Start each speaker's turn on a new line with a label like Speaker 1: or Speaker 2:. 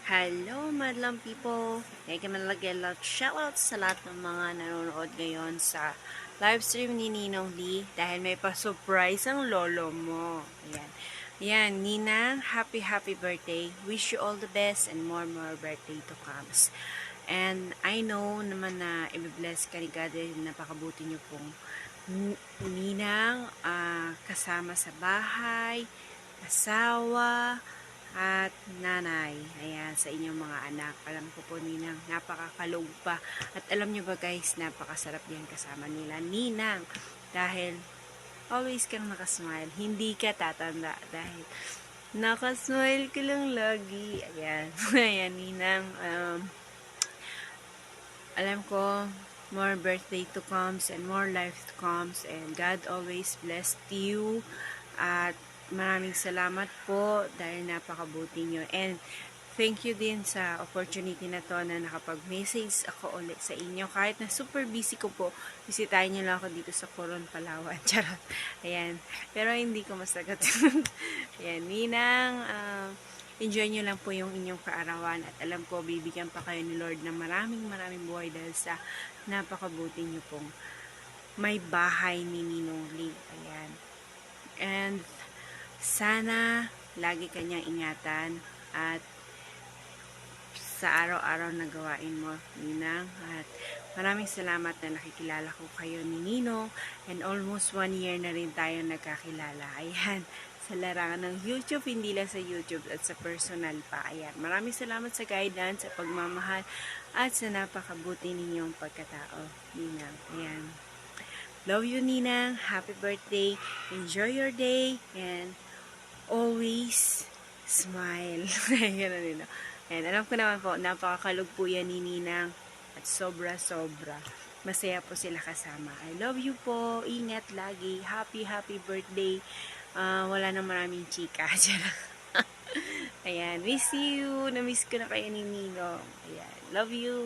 Speaker 1: Hello, madlang people! Ngayon kami nalagyan lang shoutout sa lahat ng mga nanonood ngayon sa live stream ni Ninong Lee dahil may pa-surprise ang lolo mo. Ayan. Ayan, Ninang, happy birthday. Wish you all the best and more birthday to comes. And I know naman na i-bless ka ni God dahil napakabuti niyo pong Ninang kasama sa bahay, asawa, at nanay. Ayan, sa inyong mga anak. Alam ko po, Ninang, napakakalog pa. At alam nyo ba guys, napakasarap yan kasama nila. Ninang, dahil always kang nakasmile. Hindi ka tatanda dahil nakasmile ka lang lagi. Ayan. Ayan, Ninang. Alam ko, more birthday to comes and more life to comes. And God always blessed you. At maraming salamat po dahil napakabuti nyo. And thank you din sa opportunity na to na nakapag-message ako ulit sa inyo. Kahit na super busy ko po, bisitahin nyo lang ako dito sa Coron, Palawan. Charot. Ayan. Pero hindi ko masagot. Ayan. Ninang, enjoy nyo lang po yung inyong kaarawan. At alam ko, bibigyan pa kayo ni Lord ng maraming buhay dahil sa napakabuti nyo pong may bahay ni Ninong Lee. Ayan. And sana lagi kanyang ingatan at sa araw-araw na gawain mo, Ninang. At maraming salamat na nakikilala ko kayo ni Ninong. And almost 1 year na rin tayo nagkakilala. Ayan, sa larangan ng YouTube, hindi lang sa YouTube at sa personal pa. Ayan, maraming salamat sa guidance, sa pagmamahal at sa napakabuti ninyong pagkatao, Ninang. Ayan. Love you, Ninang. Happy birthday. Enjoy your day. And always smile. Ganun din. And alam ko naman po, napakakalog po yan ni Ninang. At sobra. Masaya po sila kasama. I love you po. Ingat lagi. Happy birthday. Wala na maraming chika. Ayan. Miss you. Na-miss ko na kayo ni Ninong. Ayan. Love you.